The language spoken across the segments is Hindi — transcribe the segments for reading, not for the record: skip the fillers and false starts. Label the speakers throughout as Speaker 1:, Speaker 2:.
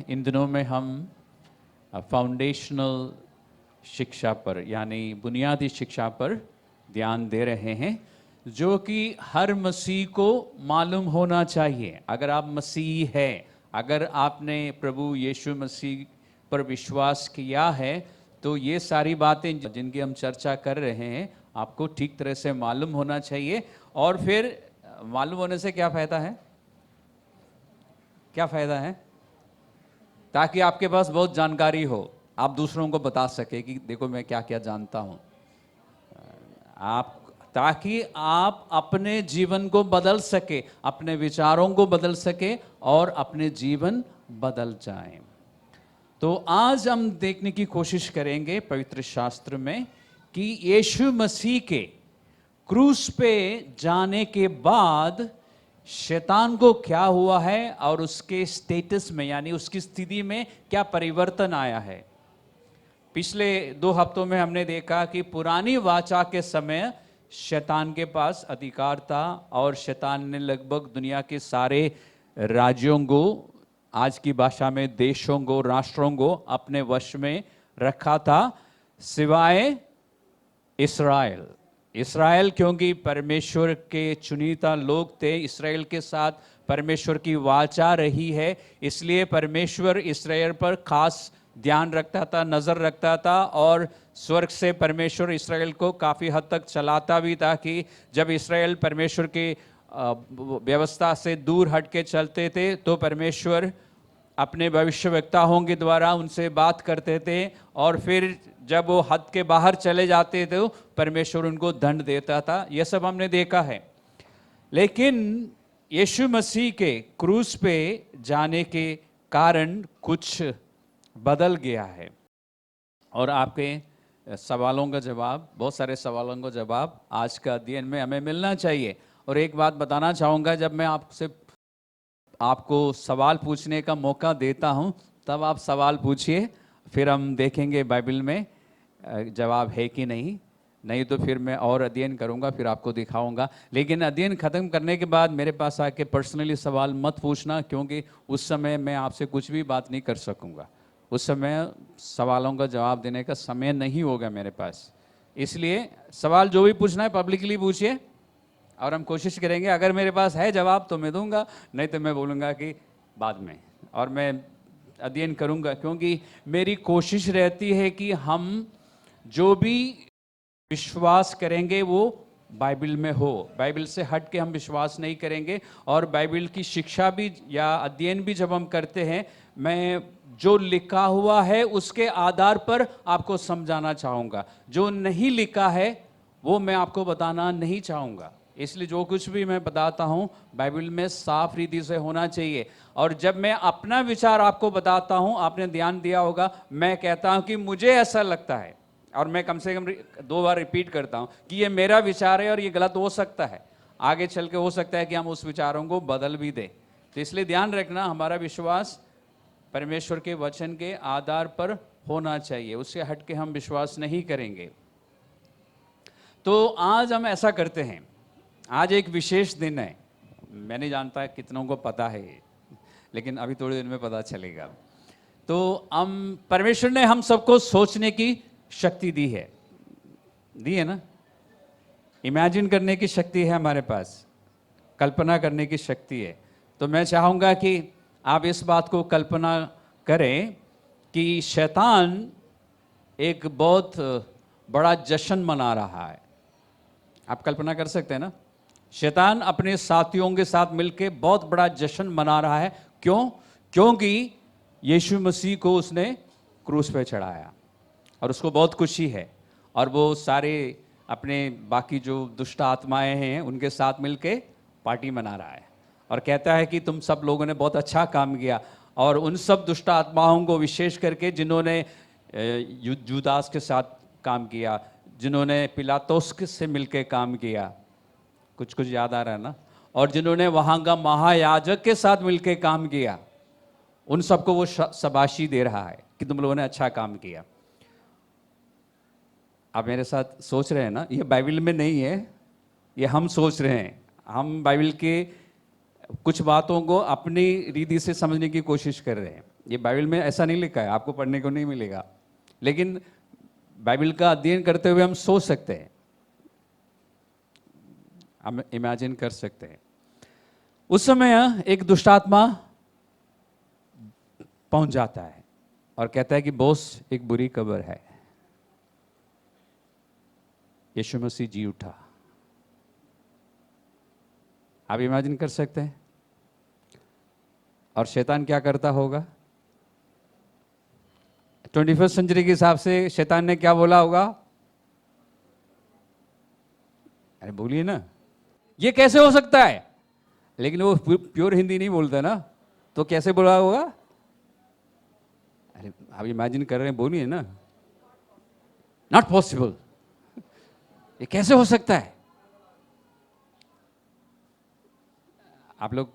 Speaker 1: इन दिनों में हम फाउंडेशनल शिक्षा पर यानी बुनियादी शिक्षा पर ध्यान दे रहे हैं, जो कि हर मसीह को मालूम होना चाहिए। अगर आप मसीह हैं, अगर आपने प्रभु यीशु मसीह पर विश्वास किया है, तो ये सारी बातें जिनकी हम चर्चा कर रहे हैं आपको ठीक तरह से मालूम होना चाहिए। और फिर मालूम होने से क्या फ़ायदा है? क्या फ़ायदा है? ताकि आपके पास बहुत जानकारी हो, आप दूसरों को बता सके कि देखो मैं क्या क्या जानता हूँ। आप ताकि आप अपने जीवन को बदल सके, अपने विचारों को बदल सके और अपने जीवन बदल जाएं। तो आज हम देखने की कोशिश करेंगे पवित्र शास्त्र में कि यीशु मसीह के क्रूस पे जाने के बाद शैतान को क्या हुआ है और उसके स्टेटस में यानी उसकी स्थिति में क्या परिवर्तन आया है। पिछले 2 हफ्तों में हमने देखा कि पुरानी वाचा के समय शैतान के पास अधिकार था और शैतान ने लगभग दुनिया के सारे राज्यों को, आज की भाषा में देशों को, राष्ट्रों को अपने वश में रखा था, सिवाय इस्राएल। इस्राएल क्योंकि परमेश्वर के चुनिंदा लोग थे, इस्राएल के साथ परमेश्वर की वाचा रही है, इसलिए परमेश्वर इस्राएल पर खास ध्यान रखता था, नज़र रखता था और स्वर्ग से परमेश्वर इस्राएल को काफ़ी हद तक चलाता भी था कि जब इस्राएल परमेश्वर की व्यवस्था से दूर हट के चलते थे तो परमेश्वर अपने भविष्यवक्ताओं के द्वारा उनसे बात करते थे और फिर जब वो हद के बाहर चले जाते थे तो परमेश्वर उनको दंड देता था। यह सब हमने देखा है। लेकिन यीशु मसीह के क्रूस पे जाने के कारण कुछ बदल गया है और आपके सवालों का जवाब, बहुत सारे सवालों का जवाब आज का अध्ययन में हमें मिलना चाहिए। और एक बात बताना चाहूँगा, जब मैं आपको सवाल पूछने का मौका देता हूं तब आप सवाल पूछिए, फिर हम देखेंगे बाइबल में जवाब है कि नहीं तो फिर मैं और अध्ययन करूंगा, फिर आपको दिखाऊंगा। लेकिन अध्ययन ख़त्म करने के बाद मेरे पास आके पर्सनली सवाल मत पूछना, क्योंकि उस समय मैं आपसे कुछ भी बात नहीं कर सकूंगा। उस समय सवालों का जवाब देने का समय नहीं होगा मेरे पास। इसलिए सवाल जो भी पूछना है पब्लिकली पूछिए और हम कोशिश करेंगे, अगर मेरे पास है जवाब तो मैं दूंगा, नहीं तो मैं बोलूँगा कि बाद में, और मैं अध्ययन करूँगा। क्योंकि मेरी कोशिश रहती है कि हम जो भी विश्वास करेंगे वो बाइबल में हो, बाइबल से हट के हम विश्वास नहीं करेंगे। और बाइबल की शिक्षा भी या अध्ययन भी जब हम करते हैं, मैं जो लिखा हुआ है उसके आधार पर आपको समझाना चाहूँगा, जो नहीं लिखा है वो मैं आपको बताना नहीं चाहूँगा। इसलिए जो कुछ भी मैं बताता हूँ बाइबल में साफ रीति से होना चाहिए। और जब मैं अपना विचार आपको बताता हूँ, आपने ध्यान दिया होगा, मैं कहता हूँ कि मुझे ऐसा लगता है, और मैं कम से कम 2 बार रिपीट करता हूँ कि ये मेरा विचार है और ये गलत हो सकता है, आगे चल के हो सकता है कि हम उस विचारों को बदल भी दें। तो इसलिए ध्यान रखना, हमारा विश्वास परमेश्वर के वचन के आधार पर होना चाहिए, उससे हट के हम विश्वास नहीं करेंगे। तो आज हम ऐसा करते हैं, आज एक विशेष दिन है, मैं नहीं जानता कितनों को पता है, लेकिन अभी थोड़े दिन में पता चलेगा। तो हम परमेश्वर ने हम सबको सोचने की शक्ति दी है ना, इमेजिन करने की शक्ति है हमारे पास, कल्पना करने की शक्ति है। तो मैं चाहूँगा कि आप इस बात को कल्पना करें कि शैतान एक बहुत बड़ा जश्न मना रहा है। आप कल्पना कर सकते हैं ना, शैतान अपने साथियों के साथ मिलकर बहुत बड़ा जश्न मना रहा है। क्यों? क्योंकि यीशु मसीह को उसने क्रूस पे चढ़ाया और उसको बहुत खुशी है, और वो सारे अपने बाकी जो दुष्ट आत्माएं हैं उनके साथ मिलके पार्टी मना रहा है और कहता है कि तुम सब लोगों ने बहुत अच्छा काम किया। और उन सब दुष्ट आत्माओं को विशेष करके जिन्होंने जुदास के साथ काम किया, जिन्होंने पिलातोस से मिलके काम किया, कुछ कुछ याद आ रहा है ना, और जिन्होंने वहाँ का महायाजक के साथ मिलके काम किया, उन सबको वो शाबाशी दे रहा है कि तुम लोगों ने अच्छा काम किया। आप मेरे साथ सोच रहे हैं ना, ये बाइबल में नहीं है, ये हम सोच रहे हैं। हम बाइबल के कुछ बातों को अपनी रीति से समझने की कोशिश कर रहे हैं। ये बाइबल में ऐसा नहीं लिखा है, आपको पढ़ने को नहीं मिलेगा, लेकिन बाइबल का अध्ययन करते हुए हम सोच सकते हैं, हम इमेजिन कर सकते हैं। उस समय एक दुष्ट आत्मा पहुंच जाता है और कहता है कि बॉस, एक बुरी खबर है, यीशु मसीह जी उठा। आप इमेजिन कर सकते हैं? और शैतान क्या करता होगा? 21st सेंचुरी के हिसाब से शैतान ने क्या बोला होगा? अरे बोलिए ना, ये कैसे हो सकता है? लेकिन वो प्योर हिंदी नहीं बोलता ना, तो कैसे बोला होगा? अरे आप इमेजिन कर रहे हैं, बोलिए ना, नॉट पॉसिबल, ये कैसे हो सकता है? आप लोग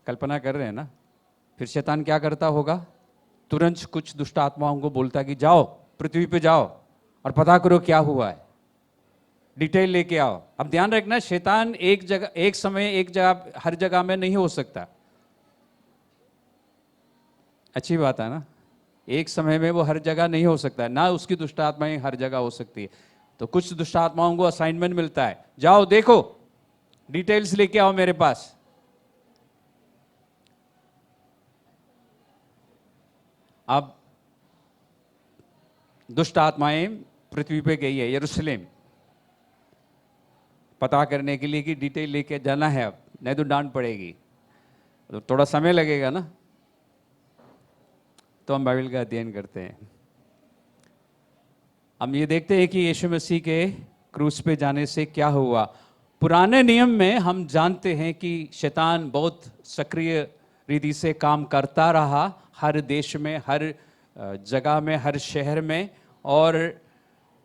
Speaker 1: कल्पना कर रहे हैं ना? फिर शैतान क्या करता होगा? तुरंत कुछ दुष्ट आत्माओं को बोलता कि जाओ, पृथ्वी पे जाओ और पता करो क्या हुआ है, डिटेल लेके आओ। अब ध्यान रखना, शैतान एक जगह, एक समय, एक जगह, हर जगह में नहीं हो सकता। अच्छी बात है ना? एक समय में वो हर जगह नहीं हो सकता है, ना उसकी दुष्ट आत्माएं हर जगह हो सकती है। तो कुछ दुष्ट आत्माओं को असाइनमेंट मिलता है, जाओ देखो, डिटेल्स लेके आओ मेरे पास। अब दुष्ट आत्माएं पृथ्वी पे गई है, यरूशलेम, पता करने के लिए कि डिटेल लेके जाना है, अब नहीं तो डांट पड़ेगी, तो थोड़ा समय लगेगा ना। तो हम बाइबल का अध्ययन करते हैं। हम ये देखते हैं कि यीशु मसीह के क्रूस पे जाने से क्या हुआ। पुराने नियम में हम जानते हैं कि शैतान बहुत सक्रिय रीति से काम करता रहा, हर देश में, हर जगह में, हर शहर में, और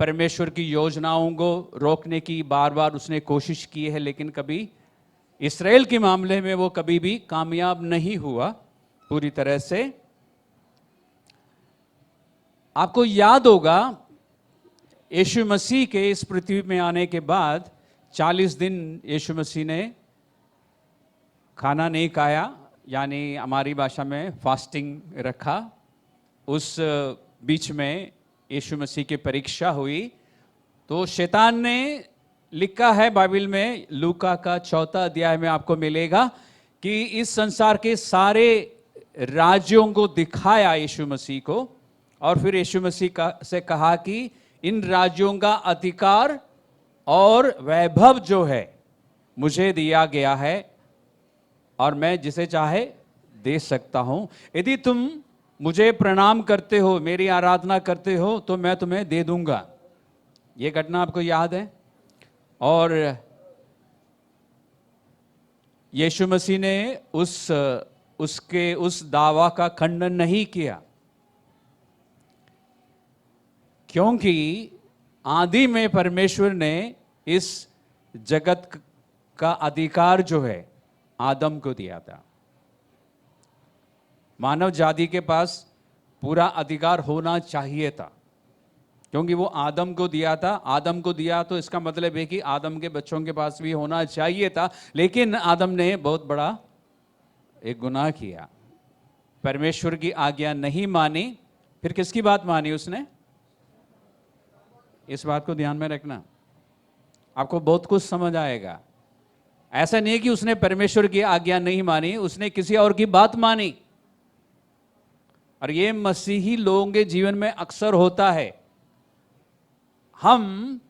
Speaker 1: परमेश्वर की योजनाओं को रोकने की बार बार उसने कोशिश की है, लेकिन कभी इस्राएल के मामले में वो कभी भी कामयाब नहीं हुआ पूरी तरह से। आपको याद होगा, यीशु मसीह के इस पृथ्वी में आने के बाद 40 दिन यीशु मसीह ने खाना नहीं खाया, यानी हमारी भाषा में फास्टिंग रखा। उस बीच में यीशु मसीह की परीक्षा हुई, तो शैतान ने, लिखा है बाइबल में, लूका का 4 अध्याय में आपको मिलेगा कि इस संसार के सारे राज्यों को दिखाया यीशु मसीह को, और फिर यीशु मसीह से कहा कि इन राज्यों का अधिकार और वैभव जो है मुझे दिया गया है, और मैं जिसे चाहे दे सकता हूं। यदि तुम मुझे प्रणाम करते हो, मेरी आराधना करते हो, तो मैं तुम्हें दे दूंगा। यह घटना आपको याद है? और यीशु मसीह ने उस दावा का खंडन नहीं किया, क्योंकि आदि में परमेश्वर ने इस जगत का अधिकार जो है आदम को दिया था। मानव जाति के पास पूरा अधिकार होना चाहिए था, क्योंकि वो आदम को दिया था। आदम को दिया तो इसका मतलब है कि आदम के बच्चों के पास भी होना चाहिए था, लेकिन आदम ने बहुत बड़ा एक गुनाह किया, परमेश्वर की आज्ञा नहीं मानी। फिर किसकी बात मानी उसने? इस बात को ध्यान में रखना, आपको बहुत कुछ समझ आएगा। ऐसा नहीं कि उसने परमेश्वर की आज्ञा नहीं मानी, उसने किसी और की बात मानी। और ये मसीही लोगों के जीवन में अक्सर होता है। हम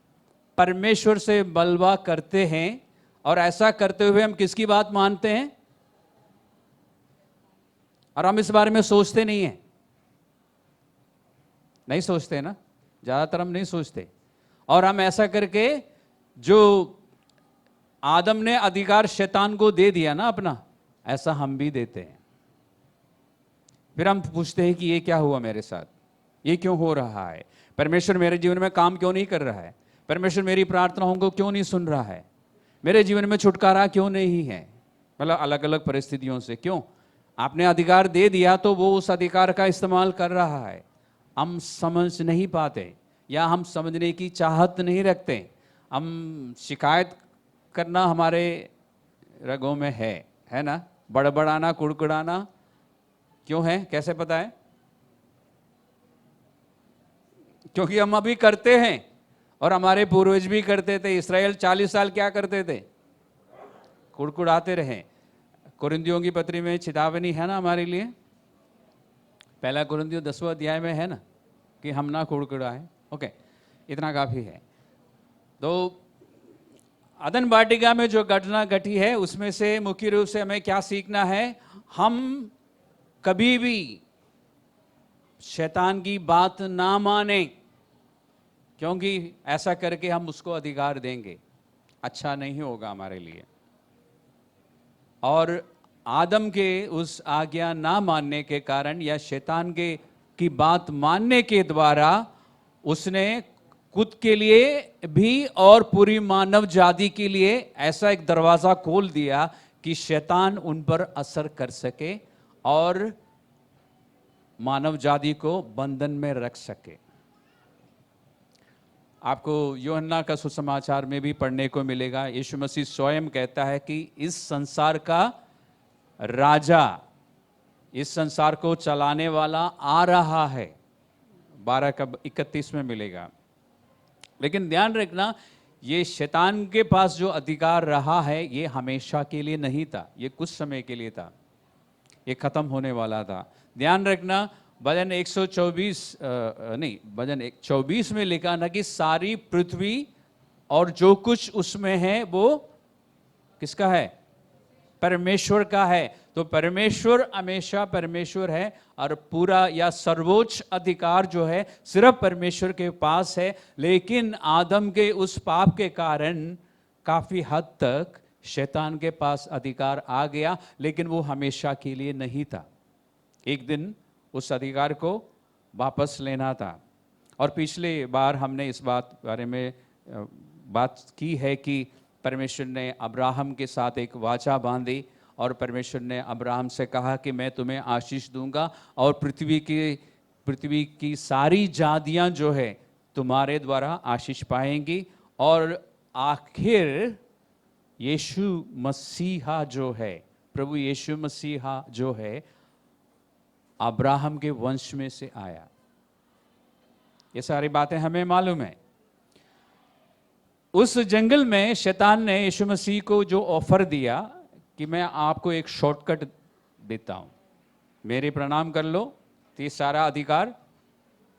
Speaker 1: परमेश्वर से बलवा करते हैं, और ऐसा करते हुए हम किसकी बात मानते हैं? और हम इस बारे में सोचते नहीं हैं, नहीं सोचते ना, ज्यादातर हम नहीं सोचते। और हम ऐसा करके, जो आदम ने अधिकार शैतान को दे दिया ना अपना, ऐसा हम भी देते हैं। फिर हम पूछते हैं कि ये क्या हुआ मेरे साथ, ये क्यों हो रहा है, परमेश्वर मेरे जीवन में काम क्यों नहीं कर रहा है, परमेश्वर मेरी प्रार्थनाओं को क्यों नहीं सुन रहा है, मेरे जीवन में छुटकारा क्यों नहीं है। मतलब अलग अलग परिस्थितियों से। क्यों? आपने अधिकार दे दिया तो वो उस अधिकार का इस्तेमाल कर रहा है। हम समझ नहीं पाते, या हम समझने की चाहत नहीं रखते। हम शिकायत करना हमारे रगों में है ना? बड़बड़ाना, कुड़कुड़ाना क्यों है? कैसे पता है? क्योंकि हम अभी करते हैं और हमारे पूर्वज भी करते थे। इस्राएल 40 साल क्या करते थे? कुड़कुड़ाते रहे। कुरिन्थियों की पत्री में चेतावनी है ना हमारे लिए, पहला कुरिन्थियों 10वां अध्याय में है ना कि हम ना कुड़कुड़ाएं। ओके, इतना काफी है। तो अदन वाटिका में जो घटना घटी है उसमें से मुख्य रूप से हमें क्या सीखना है? हम कभी भी शैतान की बात ना माने, क्योंकि ऐसा करके हम उसको अधिकार देंगे, अच्छा नहीं होगा हमारे लिए। और आदम के उस आज्ञा ना मानने के कारण या शैतान के की बात मानने के द्वारा उसने खुद के लिए भी और पूरी मानव जाति के लिए ऐसा एक दरवाजा खोल दिया कि शैतान उन पर असर कर सके और मानव जाति को बंधन में रख सके। आपको यूहन्ना का सुसमाचार में भी पढ़ने को मिलेगा, यीशु मसीह स्वयं कहता है कि इस संसार का राजा, इस संसार को चलाने वाला आ रहा है। 12:31 में मिलेगा। लेकिन ध्यान रखना, ये शैतान के पास जो अधिकार रहा है ये हमेशा के लिए नहीं था, ये कुछ समय के लिए था, ये खत्म होने वाला था। ध्यान रखना, भजन 124 नहीं, भजन 24 में लिखा ना कि सारी पृथ्वी और जो कुछ उसमें है वो किसका है? परमेश्वर का है। तो परमेश्वर हमेशा परमेश्वर है और पूरा या सर्वोच्च अधिकार जो है सिर्फ परमेश्वर के पास है। लेकिन आदम के उस पाप के कारण काफी हद तक शैतान के पास अधिकार आ गया, लेकिन वो हमेशा के लिए नहीं था। एक दिन उस अधिकार को वापस लेना था। और पिछले बार हमने इस बारे में बात की है कि परमेश्वर ने अब्राहम के साथ एक वाचा बांधी और परमेश्वर ने अब्राहम से कहा कि मैं तुम्हें आशीष दूंगा और पृथ्वी की सारी जातियां जो है तुम्हारे द्वारा आशीष पाएंगी। और आखिर यीशु मसीहा जो है, प्रभु यीशु मसीहा जो है, अब्राहम के वंश में से आया। ये सारी बातें हमें मालूम है। उस जंगल में शैतान ने यीशु मसीह को जो ऑफर दिया कि मैं आपको एक शॉर्टकट देता हूं, मेरे प्रणाम कर लो तो ये सारा अधिकार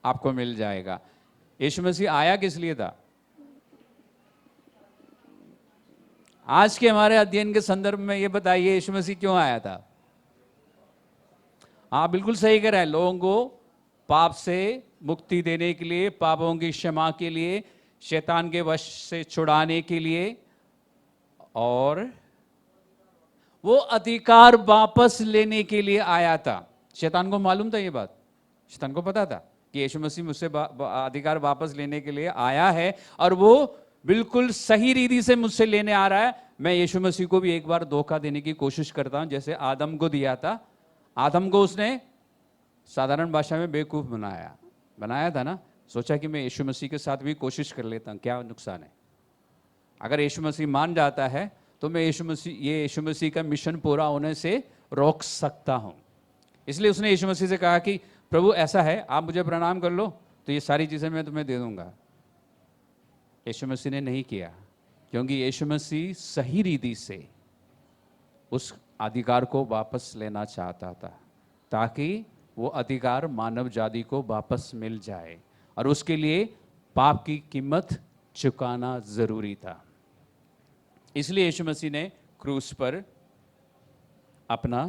Speaker 1: आपको मिल जाएगा। यीशु मसीह आया किस लिए था? आज के हमारे अध्ययन के संदर्भ में ये बताइए, यीशु मसीह क्यों आया था? आप बिल्कुल सही कह रहे हैं, लोगों को पाप से मुक्ति देने के लिए, पापों की क्षमा के लिए, शैतान के वश से छुड़ाने के लिए, और वो अधिकार वापस लेने के लिए आया था। शैतान को मालूम था ये बात, शैतान को पता था कि यीशु मसीह मुझसे अधिकार वापस लेने के लिए आया है और वो बिल्कुल सही रीति से मुझसे लेने आ रहा है। मैं यीशु मसीह को भी एक बार धोखा देने की कोशिश करता हूं, जैसे आदम को दिया था। आदम को उसने साधारण भाषा में बेवकूफ बनाया था ना। सोचा कि मैं यीशु मसीह के साथ भी कोशिश कर लेता हूं, क्या नुकसान है। अगर यीशु मसीह मान जाता है तो मैं यीशु मसीह का मिशन पूरा होने से रोक सकता हूं। इसलिए उसने यीशु मसीह से कहा कि प्रभु ऐसा है, आप मुझे प्रणाम कर लो तो ये सारी चीजें मैं तुम्हें दे दूंगा। यीशु मसीह ने नहीं किया, क्योंकि यीशु मसीह सही रीति से उस अधिकार को वापस लेना चाहता था, ताकि वो अधिकार मानव जाति को वापस मिल जाए, और उसके लिए पाप की कीमत चुकाना जरूरी था। इसलिए यीशु मसीह ने क्रूस पर अपना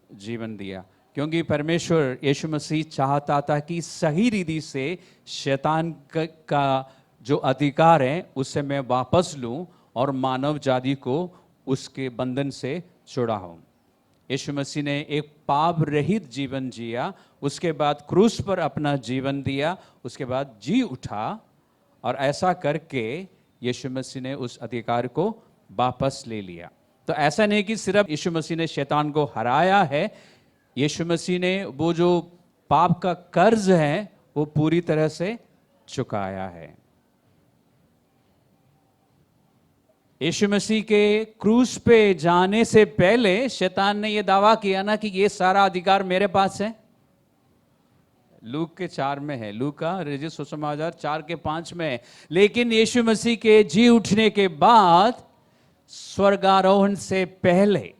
Speaker 1: जीवन दिया, क्योंकि परमेश्वर यीशु मसीह चाहता था कि सही रीति से शैतान का जो अधिकार है उसे मैं वापस लूं और मानव जाति को उसके बंधन से छुड़ाऊं। यीशु मसीह ने एक पाप रहित जीवन जिया, उसके बाद क्रूस पर अपना जीवन दिया, उसके बाद जी उठा, और ऐसा करके यीशु मसीह ने उस अधिकार को वापस ले लिया। तो ऐसा नहीं कि सिर्फ यीशु मसीह ने शैतान को हराया है, यीशु मसीह ने वो जो पाप का कर्ज है वो पूरी तरह से चुकाया है। यीशु मसीह के क्रूस पे जाने से पहले शैतान ने यह दावा किया ना कि ये सारा अधिकार मेरे पास है। लूक के 4 में है, लूक का रचित सुसमाचार 4:5 में है। लेकिन यीशु मसीह के जी उठने के बाद स्वर्गारोहण से पहले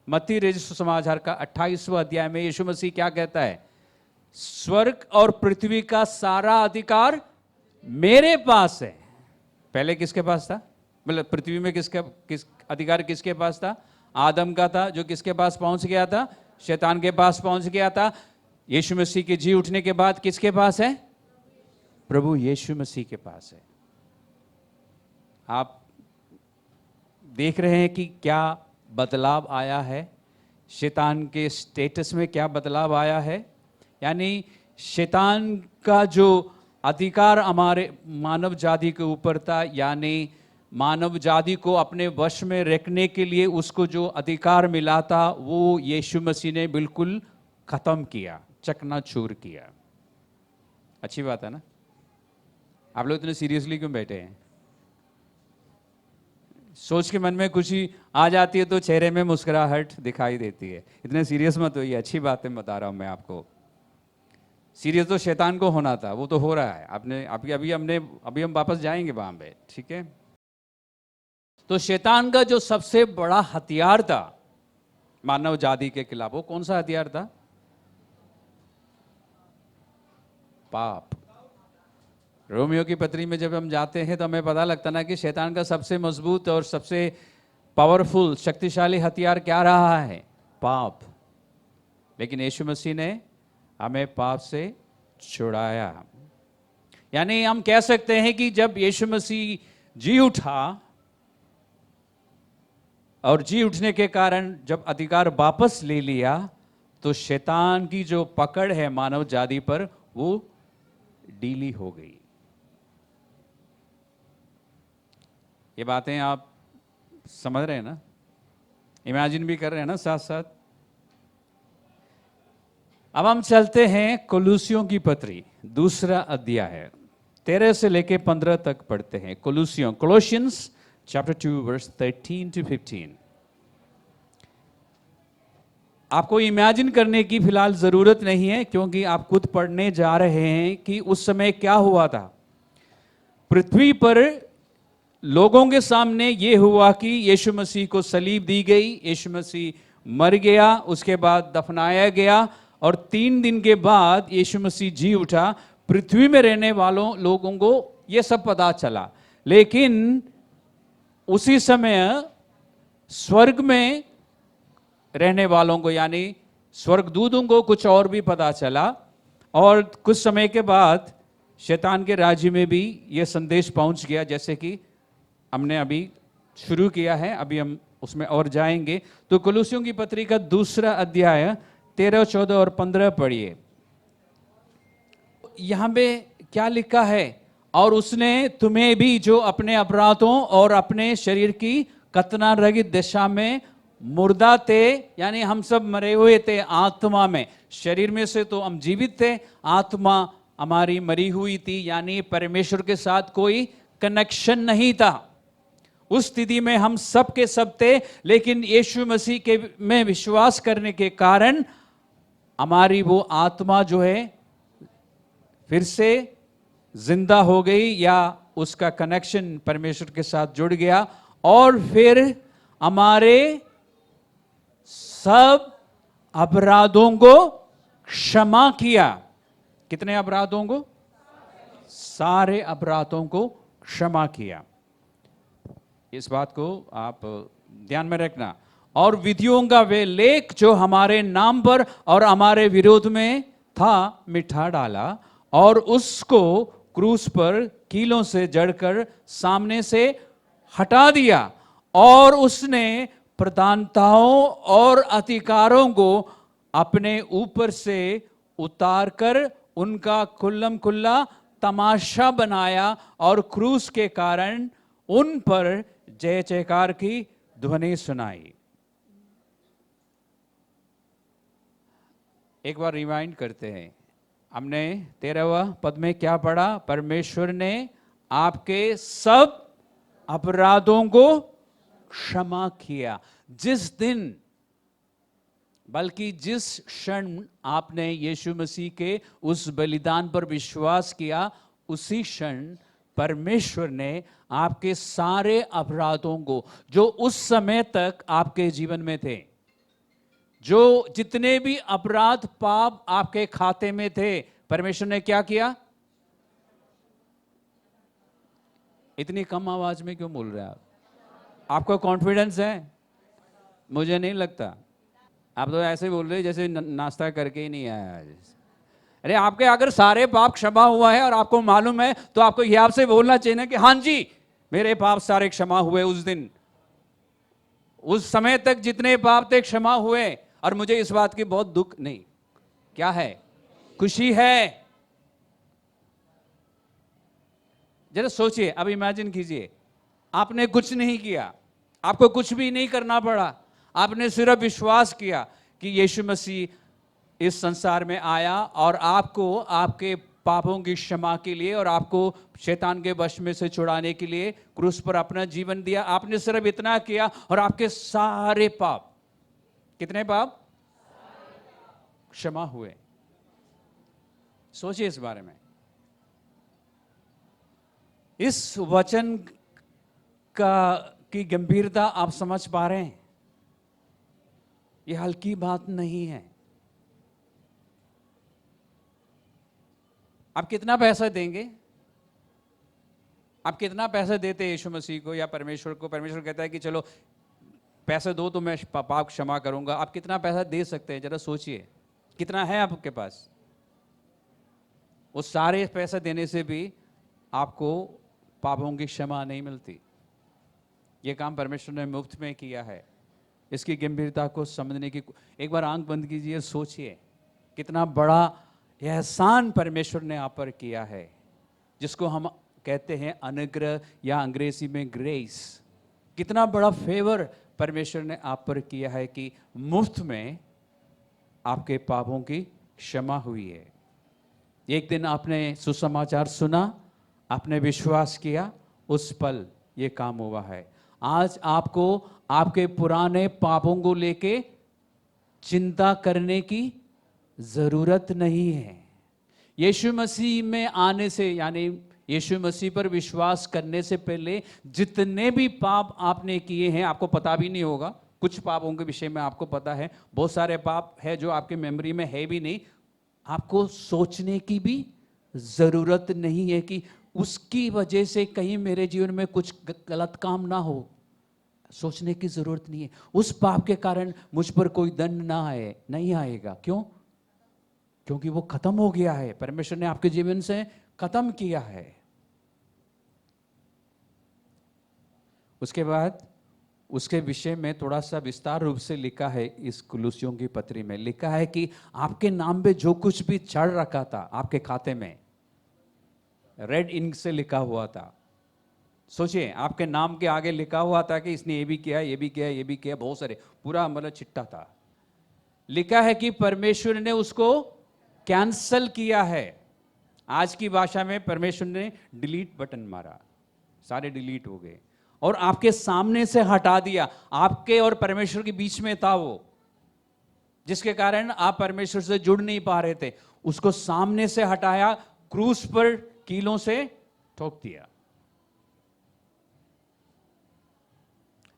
Speaker 1: मत्ती रचित सुसमाचार का 28वां अध्याय में यीशु मसीह क्या कहता है? स्वर्ग और पृथ्वी का सारा अधिकार मेरे पास है। पहले किसके पास था? मतलब पृथ्वी में किस अधिकार किसके पास था? आदम का था, जो किसके पास पहुंच गया था? शैतान के पास पहुंच गया था। यीशु मसीह के जी उठने के बाद किसके पास है? प्रभु यीशु मसीह के पास है। आप देख रहे हैं कि क्या बदलाव आया है, शैतान के स्टेटस में क्या बदलाव आया है। यानी शैतान का जो अधिकार हमारे मानव जाति के ऊपर था, यानी मानव जाति को अपने वश में रखने के लिए उसको जो अधिकार मिला था, वो यीशु मसीह ने बिल्कुल खत्म किया, चकनाचूर किया। अच्छी बात है ना? आप लोग इतने सीरियसली क्यों बैठे हैं? सोच के मन में खुशी आ जाती है तो चेहरे में मुस्कुराहट दिखाई देती है। इतने सीरियस मत होइए, अच्छी बातें बता रहा हूं मैं आपको। सीरियस तो शैतान को होना था, वो तो हो रहा है। आपने अभी हम वापस जाएंगे वहां पे, ठीक है? तो शैतान का जो सबसे बड़ा हथियार था मानव जाति के खिलाफ, वो कौन सा हथियार था? पाप। रोमियो की पत्री में जब हम जाते हैं तो हमें पता लगता ना कि शैतान का सबसे मजबूत और सबसे पावरफुल, शक्तिशाली हथियार क्या रहा है? पाप। लेकिन यीशु मसीह ने हमें पाप से छुड़ाया। यानी हम कह सकते हैं कि जब यीशु मसीह जी उठा और जी उठने के कारण जब अधिकार वापस ले लिया, तो शैतान की जो पकड़ है मानव जाति पर, वो ढीली हो गई। ये बातें आप समझ रहे हैं ना? इमेजिन भी कर रहे हैं ना साथ साथ? अब हम चलते हैं कोलोसियों की पत्री, दूसरा अध्याय 13 से लेके 15 तक पढ़ते हैं। कोलोसियंस चैप्टर 2 वर्स 13 to 15। आपको इमेजिन करने की फिलहाल जरूरत नहीं है, क्योंकि आप खुद पढ़ने जा रहे हैं कि उस समय क्या हुआ था। पृथ्वी पर लोगों के सामने यह हुआ कि यीशु मसीह को सलीब दी गई, यीशु मसीह मर गया, उसके बाद दफनाया गया, और 3 दिन के बाद यीशु मसीह जी उठा। पृथ्वी में रहने वालों लोगों को यह सब पता चला। लेकिन उसी समय स्वर्ग में रहने वालों को, यानी स्वर्गदूतों को कुछ और भी पता चला। और कुछ समय के बाद शैतान के राज्य में भी यह संदेश पहुंच गया, जैसे कि हमने अभी शुरू किया है, अभी हम उसमें और जाएंगे। तो कोलोसियों की पत्री का दूसरा अध्याय 13, 14 और 15 पढ़िए। यहां पे क्या लिखा है? और उसने तुम्हें भी जो अपने अपराधों और अपने शरीर की कतना रहित दशा में मुर्दा थे, यानी हम सब मरे हुए थे आत्मा में। शरीर में से तो हम जीवित थे, आत्मा हमारी मरी हुई थी, यानी परमेश्वर के साथ कोई कनेक्शन नहीं था। उस स्थिति में हम सब के सब थे। लेकिन यीशु मसीह के में विश्वास करने के कारण हमारी वो आत्मा जो है फिर से जिंदा हो गई, या उसका कनेक्शन परमेश्वर के साथ जुड़ गया, और फिर हमारे सब अपराधों को क्षमा किया। कितने अपराधों को? सारे अपराधों को क्षमा किया। इस बात को आप ध्यान में रखना। और विधियों का वे लेख जो हमारे नाम पर और हमारे विरोध में था, मिटा डाला, और उसको क्रूस पर कीलों से जड़कर सामने से हटा दिया। और उसने प्रधानताओं और अधिकारों को अपने ऊपर से उतारकर उनका खुल्लम खुल्ला तमाशा बनाया, और क्रूस के कारण उन पर जय जयकार की ध्वनि सुनाई। एक बार रिवाइंड करते हैं। हमने 13वां पद में क्या पढ़ा? परमेश्वर ने आपके सब अपराधों को क्षमा किया। जिस दिन, बल्कि जिस क्षण आपने यीशु मसीह के उस बलिदान पर विश्वास किया, उसी क्षण परमेश्वर ने आपके सारे अपराधों को, जो उस समय तक आपके जीवन में थे, जो जितने भी अपराध पाप आपके खाते में थे, परमेश्वर ने क्या किया? इतनी कम आवाज में क्यों बोल रहे हैं आप? आपको कॉन्फिडेंस है? मुझे नहीं लगता। आप तो ऐसे बोल रहे जैसे नाश्ता करके ही नहीं आया आज। अरे आपके अगर सारे पाप क्षमा हुआ है और आपको मालूम है, तो आपको यह आपसे बोलना चाहिए ना कि हाँ जी, मेरे पाप सारे क्षमा हुए उस दिन, उस समय तक जितने पाप थे क्षमा हुए। और मुझे इस बात की बहुत दुख नहीं, क्या है? खुशी है। जरा सोचिए, अब इमेजिन कीजिए, आपने कुछ नहीं किया, आपको कुछ भी नहीं करना पड़ा, आपने सिर्फ विश्वास किया कि यीशु मसीह इस संसार में आया और आपको आपके पापों की क्षमा के लिए और आपको शैतान के वश में से छुड़ाने के लिए क्रूस पर अपना जीवन दिया। आपने सिर्फ इतना किया और आपके सारे पाप, कितने पाप? क्षमा हुए। सोचिए इस बारे में। इस वचन की गंभीरता आप समझ पा रहे हैं? यह हल्की बात नहीं है। आप कितना पैसा देंगे? आप कितना पैसा देते हैं यीशु मसीह को या परमेश्वर को? परमेश्वर कहता है कि चलो पैसे दो तो मैं पाप क्षमा करूंगा। आप कितना पैसा दे सकते हैं? जरा सोचिए, कितना है आपके पास? वो सारे पैसे देने से भी आपको पापों की क्षमा नहीं मिलती। ये काम परमेश्वर ने मुफ्त में किया है। इसकी गंभीरता को समझने की एक बार आंख बंद कीजिए, सोचिए कितना बड़ा एहसान परमेश्वर ने आप पर किया है, जिसको हम कहते हैं अनुग्रह या अंग्रेजी में ग्रेस। कितना बड़ा फेवर परमेश्वर ने आप पर किया है कि मुफ्त में आपके पापों की क्षमा हुई है। एक दिन आपने सुसमाचार सुना, आपने विश्वास किया, उस पल ये काम हुआ है। आज आपको आपके पुराने पापों को लेके चिंता करने की जरूरत नहीं है। यीशु मसीह में आने से, यानी यीशु मसीह पर विश्वास करने से पहले जितने भी पाप आपने किए हैं, आपको पता भी नहीं होगा। कुछ पापों के विषय में आपको पता है, बहुत सारे पाप है जो आपके मेमोरी में है भी नहीं। आपको सोचने की भी जरूरत नहीं है कि उसकी वजह से कहीं मेरे जीवन में कुछ गलत काम ना हो। सोचने की जरूरत नहीं है। उस पाप के कारण मुझ पर कोई दंड ना आए, नहीं आएगा। क्यों? क्योंकि वो खत्म हो गया है। परमेश्वर ने आपके जीवन से खत्म किया है। उसके बाद उसके विषय में थोड़ा सा विस्तार रूप से लिखा है। इस कुलुसियों की पत्री में लिखा है कि आपके नाम पे जो कुछ भी चढ़ रखा था आपके खाते में, रेड इंक से लिखा हुआ था। सोचिए, आपके नाम के आगे लिखा हुआ था कि इसने ये भी किया, ये भी किया, ये भी किया, बहुत सारे, पूरा मतलब चिट्ठा था। लिखा है कि परमेश्वर ने उसको कैंसल किया है। आज की भाषा में परमेश्वर ने डिलीट बटन मारा, सारे डिलीट हो गए और आपके सामने से हटा दिया। आपके और परमेश्वर के बीच में था वो, जिसके कारण आप परमेश्वर से जुड़ नहीं पा रहे थे। उसको सामने से हटाया, क्रूस पर कीलों से ठोक दिया।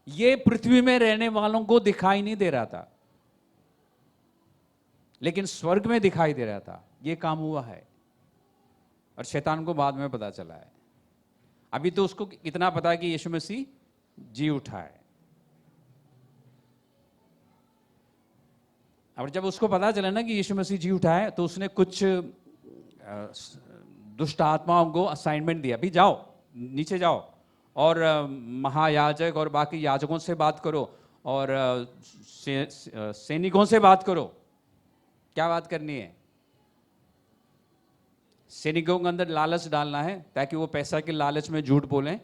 Speaker 1: ये पृथ्वी में रहने वालों को दिखाई नहीं दे रहा था, लेकिन स्वर्ग में दिखाई दे रहा था। ये काम हुआ है और शैतान को बाद में पता चला है। अभी तो उसको इतना पता है कि यीशु मसीह जी उठा है। और जब उसको पता चला ना कि यीशु मसीह जी उठा है, तो उसने कुछ दुष्ट आत्माओं को असाइनमेंट दिया, भी जाओ, नीचे जाओ और महायाजक और बाकी याजकों से बात करो और सैनिकों से बात करो। क्या बात करनी है? सैनिकों के अंदर लालच डालना है ताकि वो पैसा के लालच में झूठ बोलें,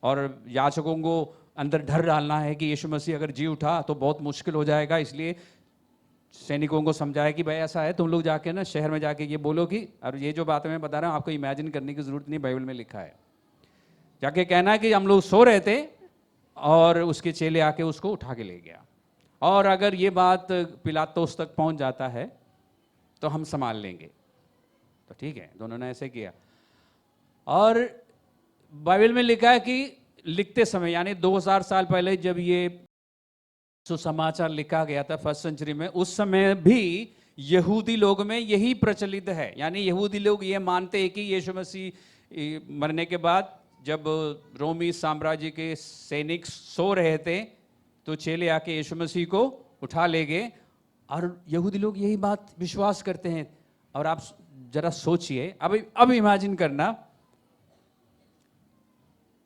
Speaker 1: और याजकों को अंदर डर डालना है कि यीशु मसीह अगर जी उठा तो बहुत मुश्किल हो जाएगा। इसलिए सैनिकों को समझाया कि भाई ऐसा है, तुम लोग जाके ना शहर में जाके ये बोलो कि, और ये जो बातें मैं बता रहा हूँ आपको इमेजिन करने की जरूरत नहीं, बाइबल में लिखा है। जाके कहना कि हम लोग सो रहे थे और उसके चेले आके उसको उठा के ले गया। और अगर ये बात पिलातुस तक पहुंच जाता है तो हम संभाल लेंगे। तो ठीक है, दोनों ने ऐसे किया। और बाइबल में लिखा है कि लिखते समय यानी 2000 साल पहले जब ये सुसमाचार लिखा गया था फर्स्ट सेंचुरी में, उस समय भी यहूदी लोग में यही प्रचलित है। यानी यहूदी लोग ये मानते हैं कि यीशु मसीह मरने के बाद जब रोमी साम्राज्य के सैनिक सो रहे थे तो चेले आके यीशु मसीह को उठा ले गए। और यहूदी लोग यही बात विश्वास करते हैं। और आप जरा सोचिए, अब इमेजिन करना,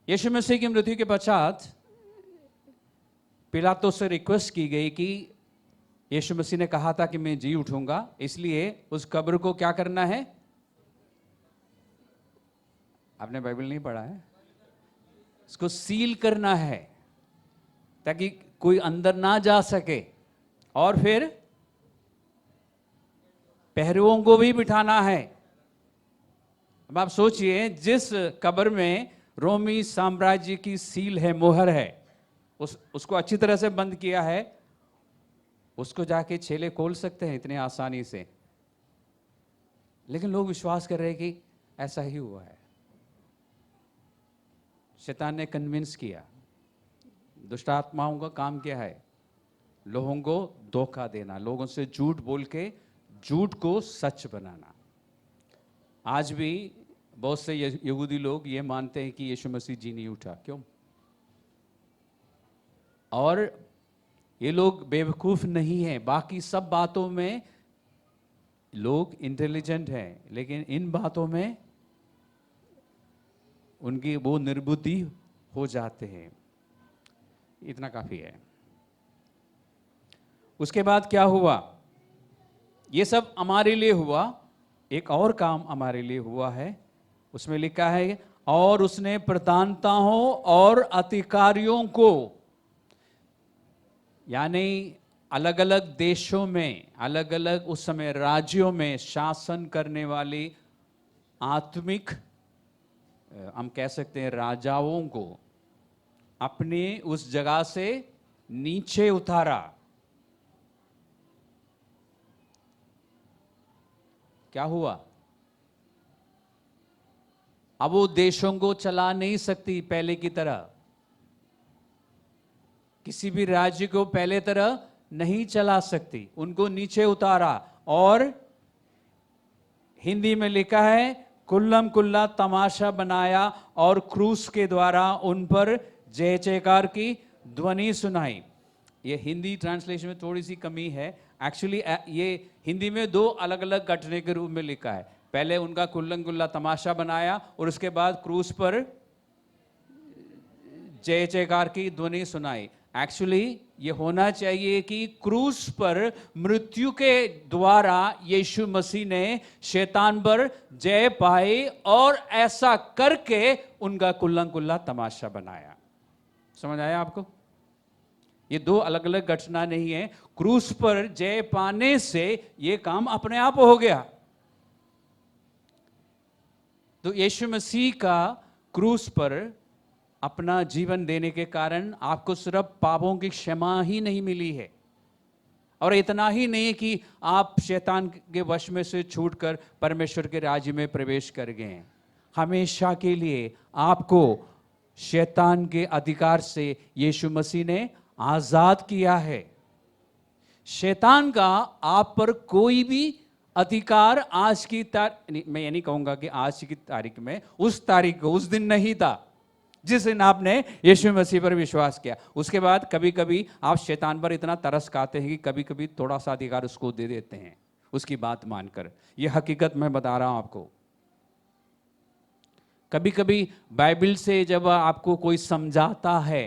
Speaker 1: यीशु मसीह की मृत्यु के पश्चात पिलातुस से रिक्वेस्ट की गई कि यीशु मसीह ने कहा था कि मैं जी उठूंगा, इसलिए उस कब्र को क्या करना है? आपने बाइबल नहीं पढ़ा है? इसको सील करना है ताकि कोई अंदर ना जा सके। और फिर पहरुओं को भी बिठाना है। अब आप सोचिए, जिस कब्र में रोमी साम्राज्य की सील है, मोहर है, उसको अच्छी तरह से बंद किया है, उसको जाके चेले खोल सकते हैं इतने आसानी से? लेकिन लोग विश्वास कर रहे हैं कि ऐसा ही हुआ है। शैतान ने कन्विंस किया। दुष्ट आत्माओं का काम क्या है? लोगों को धोखा देना, लोगों से झूठ बोल के झूठ को सच बनाना। आज भी बहुत से यहूदी लोग ये मानते हैं कि यीशु मसीह जी नहीं उठा। क्यों? और ये लोग बेवकूफ नहीं हैं, बाकी सब बातों में लोग इंटेलिजेंट हैं, लेकिन इन बातों में उनकी वो निर्बुद्धि हो जाते हैं। इतना काफी है। उसके बाद क्या हुआ? ये सब हमारे लिए हुआ। एक और काम हमारे लिए हुआ है, उसमें लिखा है, और उसने प्रधानताओं और अधिकारियों को, यानी अलग अलग देशों में, अलग अलग उस समय राज्यों में शासन करने वाली आत्मिक, हम कह सकते हैं राजाओं को, अपने उस जगह से नीचे उतारा। क्या हुआ? अब वो देशों को चला नहीं सकती पहले की तरह, किसी भी राज्य को पहले तरह नहीं चला सकती, उनको नीचे उतारा। और हिंदी में लिखा है, कुल्लम कुल्ला तमाशा बनाया और क्रूस के द्वारा उन पर जय जयकार की ध्वनि सुनाई। ये हिंदी ट्रांसलेशन में थोड़ी सी कमी है। एक्चुअली ये हिंदी में दो अलग अलग घटने के रूप में लिखा है। पहले उनका कुल्लम कुल्ला तमाशा बनाया और उसके बाद क्रूस पर जय जयकार की ध्वनि सुनाई। एक्चुअली ये होना चाहिए कि क्रूस पर मृत्यु के द्वारा यीशु मसीह ने शैतान पर जय पाई और ऐसा करके उनका कुल्लम कुल्ला तमाशा बनाया। समझ आया आपको? ये दो अलग अलग घटना नहीं है। क्रूस पर जय पाने से ये काम अपने आप हो गया। तो यीशु मसीह का क्रूस पर अपना जीवन देने के कारण आपको सिर्फ पापों की क्षमा ही नहीं मिली है, और इतना ही नहीं कि आप शैतान के वश में से छूटकर परमेश्वर के राज्य में प्रवेश कर गए हैं। हमेशा के लिए आपको शैतान के अधिकार से यीशु मसीह ने आजाद किया है। शैतान का आप पर कोई भी अधिकार आज की मैं ये नहीं कहूंगा कि आज की तारीख में, उस तारीख को, उस दिन नहीं था जिस दिन आपने यीशु मसीह पर विश्वास किया। उसके बाद कभी कभी आप शैतान पर इतना तरस खाते हैं कि कभी कभी थोड़ा सा अधिकार उसको दे देते हैं उसकी बात मानकर। यह हकीकत मैं बता रहा हूं आपको। कभी कभी बाइबल से जब आपको कोई समझाता है,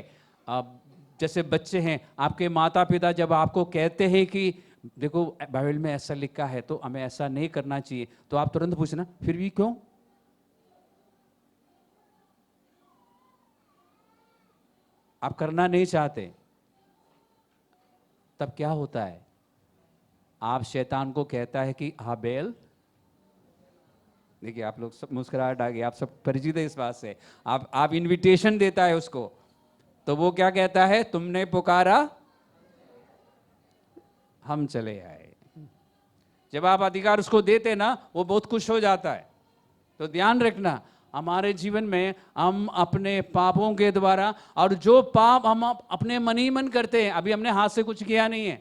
Speaker 1: जैसे बच्चे हैं, आपके माता पिता जब आपको कहते हैं कि देखो बाइबल में ऐसा लिखा है तो हमें ऐसा नहीं करना चाहिए, तो आप तुरंत पूछना फिर भी क्यों? आप करना नहीं चाहते। तब क्या होता है? आप शैतान को कहता है कि हाबेल देखिए आप लोग सब मुस्कुराहट आ गई, आप सब परिचित है इस बात से। आप इनविटेशन देता है उसको, तो वो क्या कहता है, तुमने पुकारा हम चले आए। जब आप अधिकार उसको देते ना, वो बहुत खुश हो जाता है। तो ध्यान रखना, हमारे जीवन में हम अपने पापों के द्वारा, और जो पाप हम अपने मन ही मन करते हैं, अभी हमने हाथ से कुछ किया नहीं है,